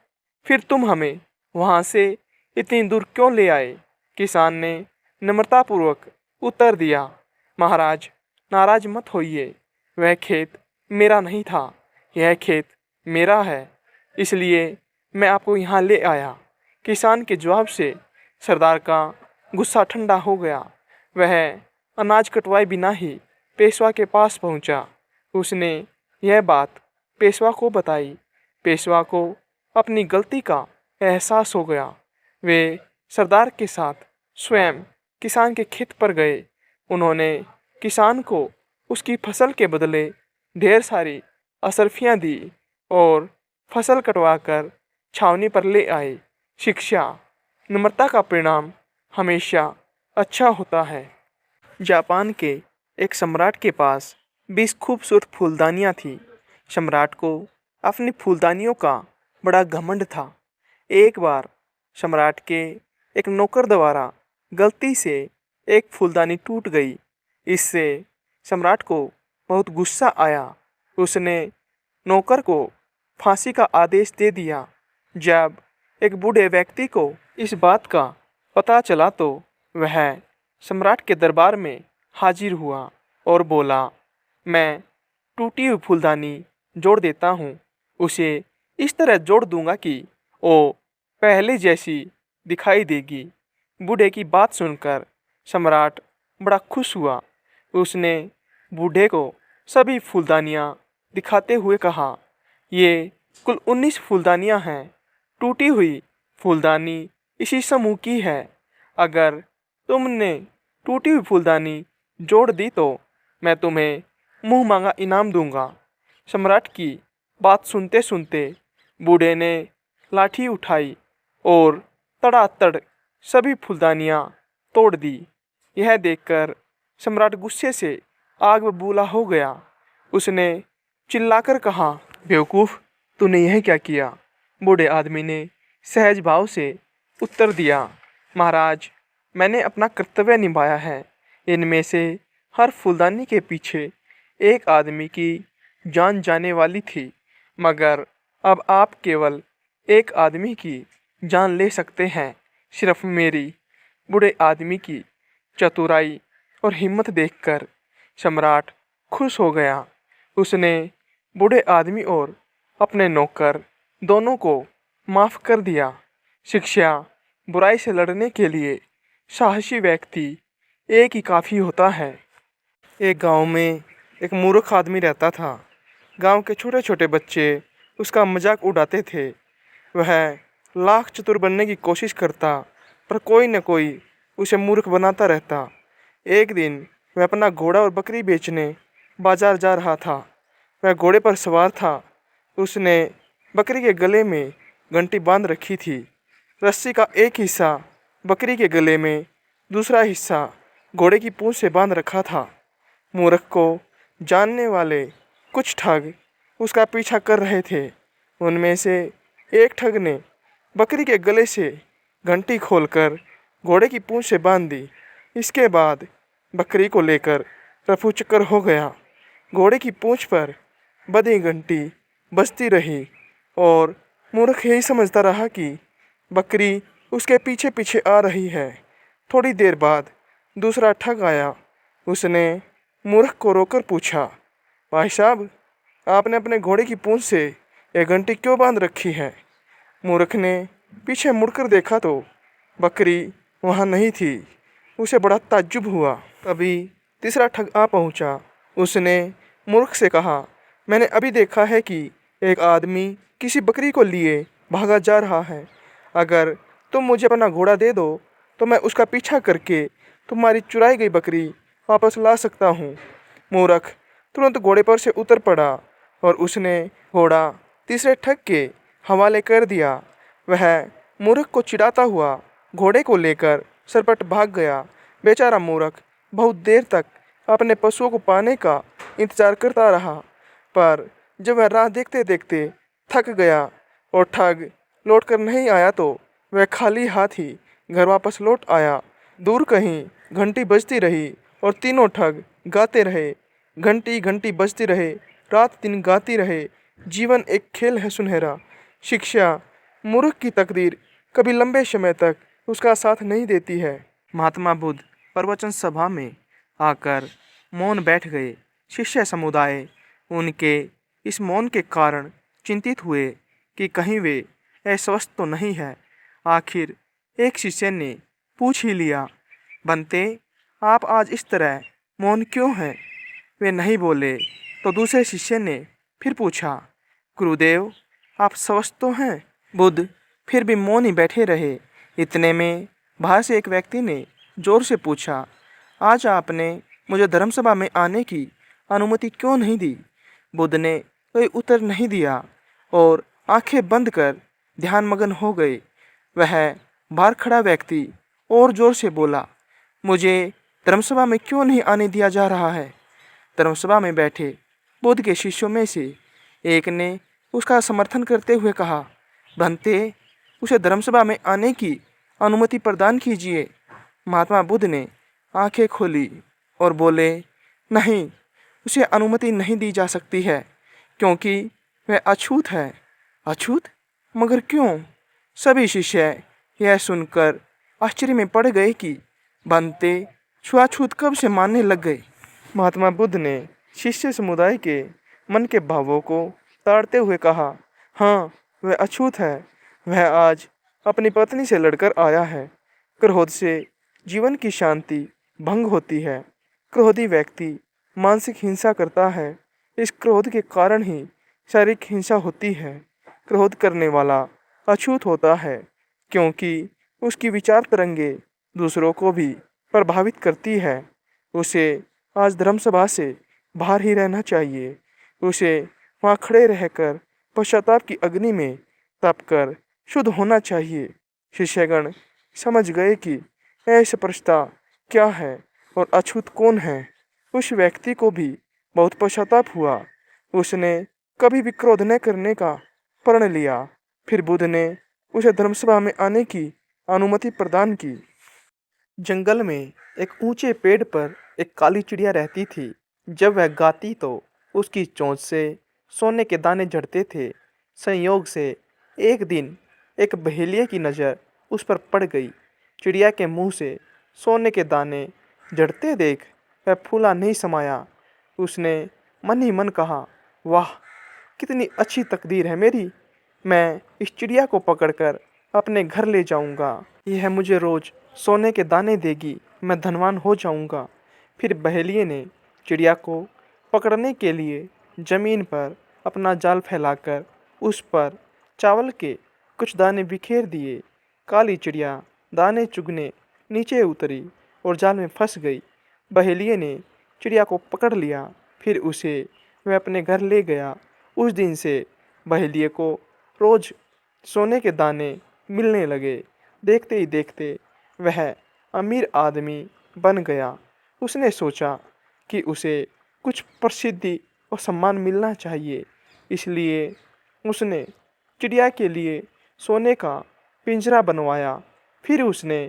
फिर तुम हमें वहाँ से इतनी दूर क्यों ले आए? किसान ने नम्रतापूर्वक उत्तर दिया, महाराज नाराज मत होइए, वह खेत मेरा नहीं था, यह खेत मेरा है, इसलिए मैं आपको यहाँ ले आया। किसान के जवाब से सरदार का गुस्सा ठंडा हो गया। वह अनाज कटवाए बिना ही पेशवा के पास पहुंचा। उसने यह बात पेशवा को बताई। पेशवा को अपनी गलती का एहसास हो गया। वे सरदार के साथ स्वयं किसान के खेत पर गए। उन्होंने किसान को उसकी फसल के बदले ढेर सारी असरफियाँ दी और फसल कटवाकर छावनी पर ले आए। शिक्षा, नम्रता का परिणाम हमेशा अच्छा होता है। जापान के एक सम्राट के पास 20 खूबसूरत फूलदानियाँ थीं। सम्राट को अपनी फूलदानियों का बड़ा घमंड था। एक बार सम्राट के एक नौकर द्वारा गलती से एक फूलदानी टूट गई। इससे सम्राट को बहुत गुस्सा आया। उसने नौकर को फांसी का आदेश दे दिया। जब एक बूढ़े व्यक्ति को इस बात का पता चला तो वह सम्राट के दरबार में हाजिर हुआ और बोला, मैं टूटी हुई फूलदानी जोड़ देता हूँ। उसे इस तरह जोड़ दूंगा कि वो पहले जैसी दिखाई देगी। बूढ़े की बात सुनकर सम्राट बड़ा खुश हुआ। उसने बूढ़े को सभी फूलदानियाँ दिखाते हुए कहा, ये कुल 19 फूलदानियाँ हैं। टूटी हुई फूलदानी इसी समूह की है। अगर तुमने टूटी हुई फूलदानी जोड़ दी तो मैं तुम्हें मुँह मांगा इनाम दूंगा। सम्राट की बात सुनते सुनते बूढ़े ने लाठी उठाई और तड़ातड़ सभी फूलदानियाँ तोड़ दी। यह देखकर सम्राट गुस्से से आग बबूला हो गया। उसने चिल्लाकर कहा, बेवकूफ़, तूने यह क्या किया? बूढ़े आदमी ने सहज भाव से उत्तर दिया, महाराज, मैंने अपना कर्तव्य निभाया है। इनमें से हर फूलदानी के पीछे एक आदमी की जान जाने वाली थी, मगर अब आप केवल एक आदमी की जान ले सकते हैं, सिर्फ मेरी। बूढ़े आदमी की चतुराई और हिम्मत देखकर सम्राट खुश हो गया। उसने बूढ़े आदमी और अपने नौकर दोनों को माफ़ कर दिया। शिक्षा, बुराई से लड़ने के लिए साहसी व्यक्ति एक ही काफ़ी होता है। एक गांव में एक मूर्ख आदमी रहता था। गांव के छोटे छोटे बच्चे उसका मजाक उड़ाते थे। वह लाख चतुर बनने की कोशिश करता, पर कोई न कोई उसे मूर्ख बनाता रहता। एक दिन वह अपना घोड़ा और बकरी बेचने बाजार जा रहा था। वह घोड़े पर सवार था। उसने बकरी के गले में घंटी बांध रखी थी। रस्सी का एक हिस्सा बकरी के गले में, दूसरा हिस्सा घोड़े की पूंछ से बांध रखा था। मूर्ख को जानने वाले कुछ ठग उसका पीछा कर रहे थे। उनमें से एक ठग ने बकरी के गले से घंटी खोलकर घोड़े की पूंछ से बांध दी। इसके बाद बकरी को लेकर रफू चक्कर हो गया। घोड़े की पूंछ पर बंधी घंटी बजती रही और मूर्ख यही समझता रहा कि बकरी उसके पीछे पीछे आ रही है। थोड़ी देर बाद दूसरा ठग आया। उसने मूर्ख को रोककर पूछा, भाई साहब, आपने अपने घोड़े की पूंछ से यह घंटी क्यों बांध रखी है? मूर्ख ने पीछे मुड़कर देखा तो बकरी वहाँ नहीं थी। उसे बड़ा ताज्जुब हुआ। तभी तीसरा ठग आ पहुँचा। उसने मूर्ख से कहा, मैंने अभी देखा है कि एक आदमी किसी बकरी को लिए भागा जा रहा है। अगर तुम मुझे अपना घोड़ा दे दो तो मैं उसका पीछा करके तुम्हारी चुराई गई बकरी वापस ला सकता हूँ। मूर्ख तुरंत घोड़े पर से उतर पड़ा और उसने घोड़ा तीसरे ठग के हवाले कर दिया। वह मूर्ख को चिढ़ाता हुआ घोड़े को लेकर सरपट भाग गया। बेचारा मूर्ख बहुत देर तक अपने पशुओं को पाने का इंतजार करता रहा, पर जब वह राह देखते देखते थक गया और ठग लौट कर नहीं आया तो वह खाली हाथ ही घर वापस लौट आया। दूर कहीं घंटी बजती रही और तीनों ठग गाते रहे, घंटी घंटी बजती रहे, रात दिन गाती रहे, जीवन एक खेल है सुनहरा। शिक्षा, मूर्ख की तकदीर कभी लंबे समय तक उसका साथ नहीं देती है। महात्मा बुद्ध प्रवचन सभा में आकर मौन बैठ गए। शिष्य समुदाय उनके इस मौन के कारण चिंतित हुए कि कहीं वे अस्वस्थ तो नहीं है। आखिर एक शिष्य ने पूछ ही लिया, बनते, आप आज इस तरह मौन क्यों हैं? वे नहीं बोले तो दूसरे शिष्य ने फिर पूछा, गुरुदेव, आप स्वस्थ तो हैं? बुद्ध फिर भी मौन ही बैठे रहे। इतने में बाहर से एक व्यक्ति ने जोर से पूछा, आज आपने मुझे धर्मसभा में आने की अनुमति क्यों नहीं दी? बुद्ध ने कोई उत्तर नहीं दिया और आंखें बंद कर ध्यानमग्न हो गए। वह बाहर खड़ा व्यक्ति और जोर से बोला, मुझे धर्मसभा में क्यों नहीं आने दिया जा रहा है? धर्मसभा में बैठे बुद्ध के शिष्यों में से एक ने उसका समर्थन करते हुए कहा, बनते, उसे धर्मसभा में आने की अनुमति प्रदान कीजिए। महात्मा बुद्ध ने आंखें खोली और बोले, नहीं, उसे अनुमति नहीं दी जा सकती है क्योंकि वह अछूत है। अछूत? मगर क्यों? सभी शिष्य यह सुनकर आश्चर्य में पड़ गए कि बनते छुआछूत कब से मानने लग गए। महात्मा बुद्ध ने शिष्य समुदाय के मन के भावों को ताड़ते हुए कहा, हाँ, वह अछूत है। वह आज अपनी पत्नी से लड़कर आया है। क्रोध से जीवन की शांति भंग होती है। क्रोधी व्यक्ति मानसिक हिंसा करता है। इस क्रोध के कारण ही शारीरिक हिंसा होती है। क्रोध करने वाला अछूत होता है क्योंकि उसकी विचार तरंगे दूसरों को भी प्रभावित करती है। उसे आज धर्मसभा से बाहर ही रहना चाहिए। उसे वहाँ खड़े रहकर पश्चाताप की अग्नि में तपकर शुद्ध होना चाहिए। शिष्यगण समझ गए कि अस्पृश्यता क्या है और अछूत कौन है। उस व्यक्ति को भी बहुत पश्चाताप हुआ। उसने कभी भी क्रोध न करने का प्रण लिया। फिर बुद्ध ने उसे धर्मसभा में आने की अनुमति प्रदान की। जंगल में एक ऊंचे पेड़ पर एक काली चिड़िया रहती थी। जब वह गाती तो उसकी चोंच से सोने के दाने झड़ते थे। संयोग से एक दिन एक बहेलिये की नज़र उस पर पड़ गई। चिड़िया के मुंह से सोने के दाने झड़ते देख वह फूला नहीं समाया। उसने मन ही मन कहा, वाह, कितनी अच्छी तकदीर है मेरी। मैं इस चिड़िया को पकड़कर अपने घर ले जाऊंगा। यह मुझे रोज़ सोने के दाने देगी। मैं धनवान हो जाऊंगा। फिर बहेलिये ने चिड़िया को पकड़ने के लिए जमीन पर अपना जाल फैलाकर उस पर चावल के कुछ दाने बिखेर दिए। काली चिड़िया दाने चुगने नीचे उतरी और जाल में फंस गई। बहेलिये ने चिड़िया को पकड़ लिया। फिर उसे वह अपने घर ले गया। उस दिन से बहेलिये को रोज सोने के दाने मिलने लगे। देखते ही देखते वह अमीर आदमी बन गया। उसने सोचा कि उसे कुछ प्रसिद्धि और सम्मान मिलना चाहिए, इसलिए उसने चिड़िया के लिए सोने का पिंजरा बनवाया। फिर उसने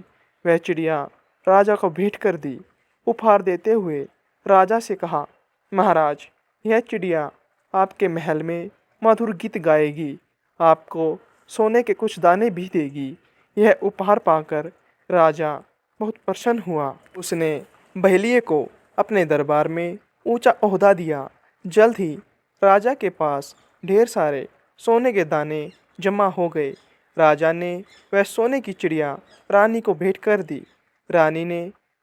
वह चिड़िया राजा को भेंट कर दी। उपहार देते हुए राजा से कहा, महाराज, यह चिड़िया आपके महल में मधुर गीत गाएगी, आपको सोने के कुछ दाने भी देगी। यह उपहार पाकर राजा बहुत प्रसन्न हुआ। उसने बहेलिये को अपने दरबार में ऊंचा ओहदा दिया। जल्द ही राजा के पास ढेर सारे सोने के दाने जमा हो गए। राजा ने वह सोने की चिड़िया रानी को भेंट कर दी। रानी ने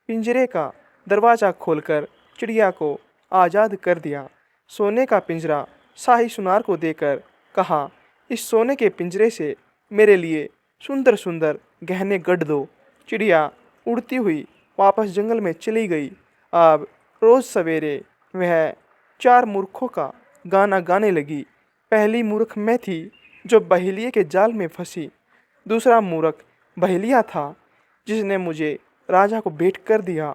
पिंजरे का दरवाज़ा खोलकर चिड़िया को आज़ाद कर दिया। सोने का पिंजरा शाही सुनार को देकर कहा, इस सोने के पिंजरे से मेरे लिए सुंदर सुंदर गहने गढ़ दो। चिड़िया उड़ती हुई वापस जंगल में चली गई। अब रोज़ सवेरे वह 4 मूर्खों का गाना गाने लगी। पहली मूर्ख मैं थी जो बहेलिये के जाल में फंसी। दूसरा मूर्ख बहेलिया था जिसने मुझे राजा को भेंट कर दिया।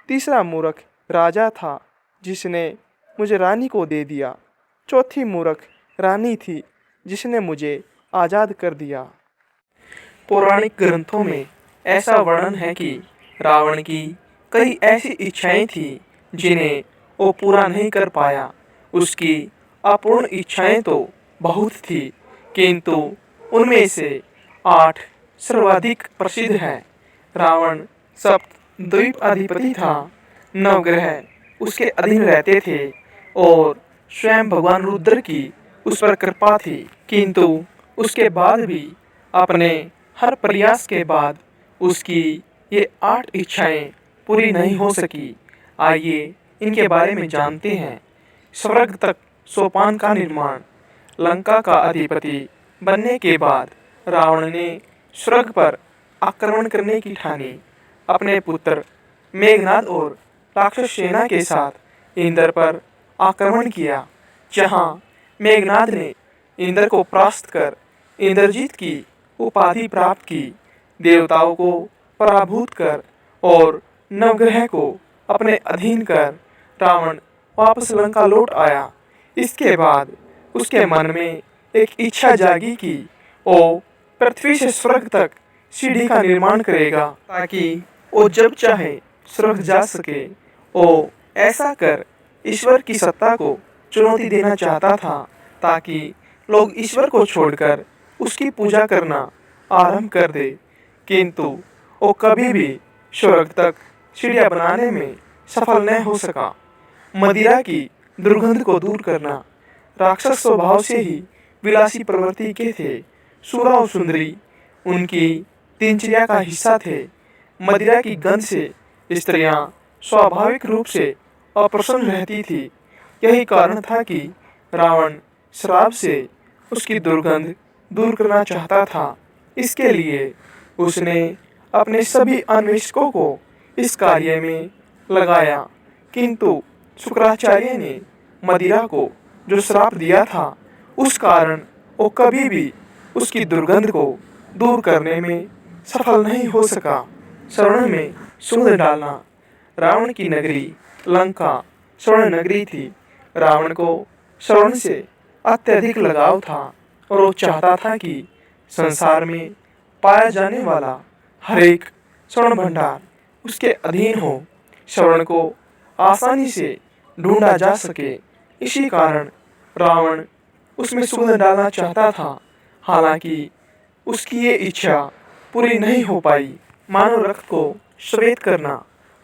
तीसरा मूर्ख राजा था जिसने मुझे रानी को दे दिया। चौथी मूर्ख रानी थी जिसने मुझे आज़ाद कर दिया। पौराणिक ग्रंथों में ऐसा वर्णन है कि रावण की कई ऐसी इच्छाएं थीं जिन्हें वो पूरा नहीं कर पाया। उसकी अपूर्ण इच्छाएं तो बहुत थी, किंतु उनमें से 8 सर्वाधिक प्रसिद्ध है। रावण सप्त द्वीप अधिपति था। नवग्रह उसके अधीन रहते थे और स्वयं भगवान रुद्र की उस पर कृपा थी, किंतु उसके बाद भी अपने हर प्रयास के बाद उसकी ये 8 इच्छाएं पूरी नहीं हो सकी। आइए इनके बारे में जानते हैं। स्वर्ग तक सोपान का निर्माण। लंका का अधिपति बनने के बाद रावण ने स्वर्ग पर आक्रमण करने की ठानी। अपने पुत्र मेघनाद और राक्षस सेना के साथ इंद्र पर आक्रमण किया, जहां मेघनाद ने इंद्र को परास्त कर इंद्रजीत की उपाधि प्राप्त की। देवताओं को पराभूत कर और नवग्रह को अपने अधीन कर रावण वापस लंका लौट आया। इसके बाद उसके मन में एक इच्छा जागी कि वो पृथ्वी से स्वर्ग तक सीढ़ी का निर्माण करेगा, ताकि वो जब चाहे स्वर्ग जा सके। वो ऐसा कर ईश्वर की सत्ता को चुनौती देना चाहता था, ताकि लोग ईश्वर को छोड़कर उसकी पूजा करना आरंभ कर दे। किंतु वो कभी भी स्वर्ग तक सीढ़ियां बनाने में सफल न हो सका। मदिरा की दुर्गंध को दूर करना। राक्षस स्वभाव से ही विलासी प्रवृत्ति के थे। सूरा और सुंदरी उनकी दिनचर्या का हिस्सा थे। मदिरा की गंध से स्त्रियां स्वाभाविक रूप से अप्रसन्न रहती थी। यही कारण था कि रावण श्राप से उसकी दुर्गंध दूर करना चाहता था। इसके लिए उसने अपने सभी अन्वेषकों को इस कार्य में लगाया, किंतु शुक्राचार्य ने मदिरा को जो श्राप दिया था, उस कारण वो कभी भी उसकी दुर्गंध को दूर करने में सफल नहीं हो सका। स्वर्ण में सुगंध डालना। रावण की नगरी लंका स्वर्ण नगरी थी। रावण को स्वर्ण से अत्यधिक लगाव था और वो चाहता था कि संसार में पाया जाने वाला हर एक स्वर्ण भंडार उसके अधीन हो, स्वर्ण को आसानी से ढूंढा जा सके। इसी कारण रावण उसमें सुगंध डालना चाहता था। हालांकि उसकी ये इच्छा पूरी नहीं हो पाई। मानव रक्त को श्वेत करना।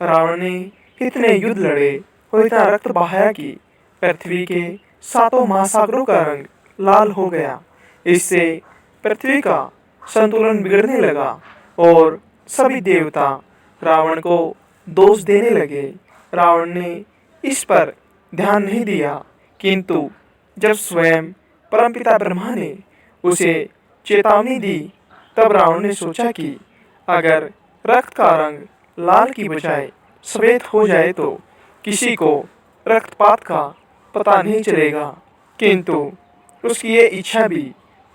रावण ने इतने युद्ध लड़े और इतना रक्त बहाया कि पृथ्वी के 7 महासागरों का रंग लाल हो गया। इससे पृथ्वी का संतुलन बिगड़ने लगा और सभी देवता रावण को दोष देने लगे। रावण ने इस पर ध्यान नहीं दिया, किंतु जब स्वयं परमपिता ब्रह्मा ने उसे चेतावनी दी, तब रावण ने सोचा कि अगर रक्त का रंग लाल की बजाय श्वेत हो जाए तो किसी को रक्तपात का पता नहीं चलेगा। किंतु उसकी ये इच्छा भी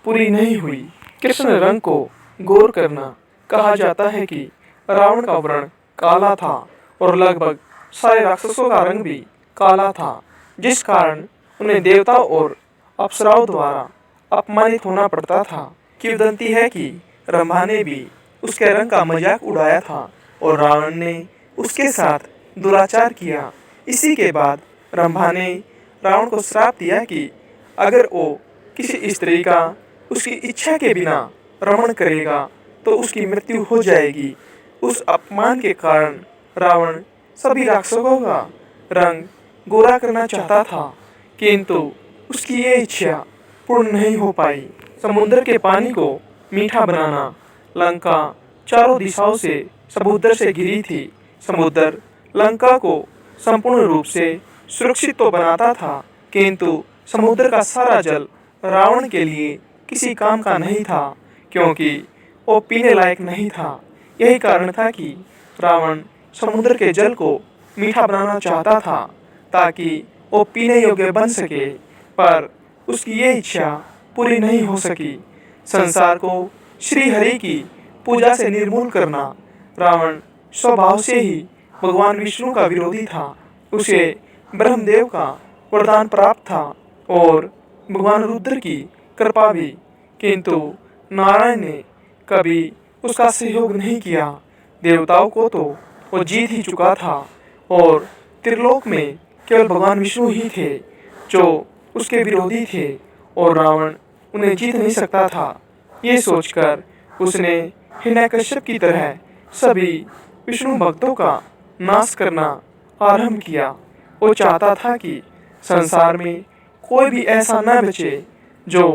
पूरी नहीं हुई। कृष्ण रंग को गोर करना। कहा जाता है कि रावण का वर्ण काला था और लगभग सारे राक्षसों का रंग भी काला था, जिस कारण उन्हें देवताओं और अप्सराओं द्वारा अपमानित होना पड़ता था। किंवदंती है कि रंभा ने भी उसके रंग का मजाक उड़ाया था और रावण ने उसके साथ दुराचार किया। इसी के बाद रंभा ने रावण को श्राप दिया कि अगर वो किसी स्त्री का उसकी इच्छा के बिना रमण करेगा तो उसकी मृत्यु हो जाएगी। उस अपमान के कारण रावण सभी राक्षसों का रंग गोरा करना चाहता था, किंतु उसकी ये इच्छा पूर्ण नहीं हो पाई। समुद्र के पानी को मीठा बनाना। लंका चारों दिशाओं से समुद्र से घिरी थी। समुद्र लंका को संपूर्ण रूप से सुरक्षित तो बनाता था, किंतु समुद्र का सारा जल रावण के लिए किसी काम का नहीं था, क्योंकि वो पीने लायक नहीं था। यही कारण था कि रावण समुद्र के जल को मीठा बनाना चाहता था, ताकि वो पीने योग्य बन सके, पर उसकी ये इच्छा पूरी नहीं हो सकी। संसार को श्री हरि की पूजा से निर्मूल करना। रावण स्वभाव से ही भगवान विष्णु का विरोधी था। उसे ब्रह्मदेव का वरदान प्राप्त था और भगवान रुद्र की कृपा भी, किंतु नारायण ने कभी उसका सहयोग नहीं किया। देवताओं को तो वो जीत ही चुका था और त्रिलोक में केवल भगवान विष्णु ही थे जो उसके विरोधी थे और रावण उन्हें जीत नहीं सकता था। ये सोचकर उसने हिरण्यकश्यप की तरह सभी विष्णु भक्तों का नाश करना आरंभ किया। वो चाहता था कि संसार में कोई भी ऐसा न बचे जो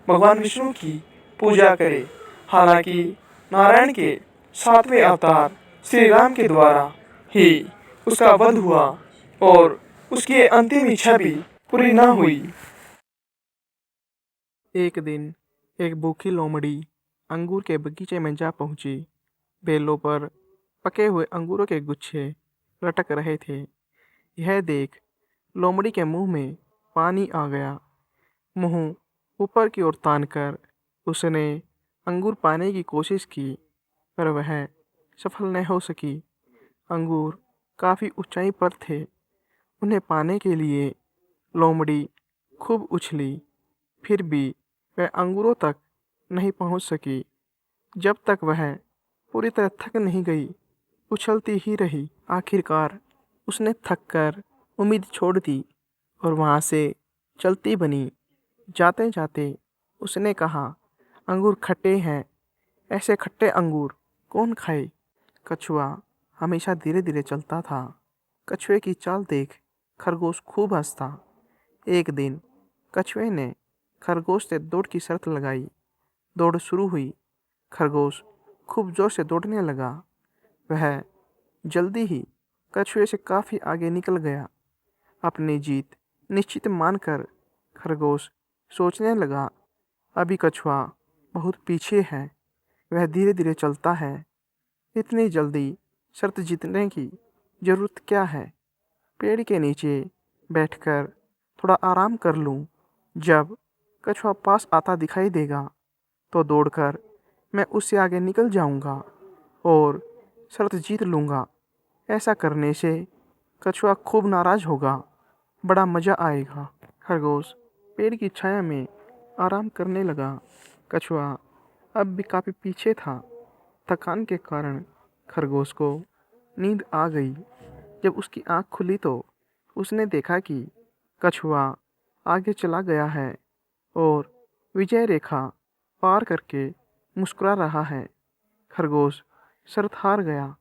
भगवान विष्णु की पूजा करे। हालांकि नारायण के 7वें अवतार श्री राम के द्वारा ही उसका वध हुआ और उसकी अंतिम इच्छा भी पूरी न हुई। एक दिन एक भूखी लोमड़ी अंगूर के बगीचे में जा पहुंची। बेलों पर पके हुए अंगूरों के गुच्छे लटक रहे थे। यह देख लोमड़ी के मुंह में पानी आ गया। मुंह ऊपर की ओर तानकर उसने अंगूर पाने की कोशिश की, पर वह सफल न हो सकी। अंगूर काफ़ी ऊंचाई पर थे। उन्हें पाने के लिए लोमड़ी खूब उछली, फिर भी वह अंगूरों तक नहीं पहुंच सकी। जब तक वह पूरी तरह थक नहीं गई, उछलती ही रही। आखिरकार उसने थककर उम्मीद छोड़ दी और वहाँ से चलती बनी। जाते जाते उसने कहा, अंगूर खट्टे हैं, ऐसे खट्टे अंगूर कौन खाए। कछुआ हमेशा धीरे धीरे चलता था। कछुए की चाल देख खरगोश खूब हंसता। एक दिन कछुए ने खरगोश से दौड़ की शर्त लगाई। दौड़ शुरू हुई। खरगोश खूब जोर से दौड़ने लगा। वह जल्दी ही कछुए से काफ़ी आगे निकल गया। अपनी जीत निश्चित मानकर खरगोश सोचने लगा, अभी कछुआ बहुत पीछे है, वह धीरे धीरे चलता है। इतनी जल्दी शर्त जीतने की जरूरत क्या है। पेड़ के नीचे बैठकर थोड़ा आराम कर लूं। जब कछुआ पास आता दिखाई देगा तो दौड़कर मैं उससे आगे निकल जाऊंगा और शर्त जीत लूंगा। ऐसा करने से कछुआ खूब नाराज होगा, बड़ा मज़ा आएगा। खरगोश पेड़ की छाया में आराम करने लगा। कछुआ अब भी काफ़ी पीछे था। थकान के कारण खरगोश को नींद आ गई। जब उसकी आँख खुली तो उसने देखा कि कछुआ आगे चला गया है और विजय रेखा पार करके मुस्कुरा रहा है। खरगोश शर्त हार गया।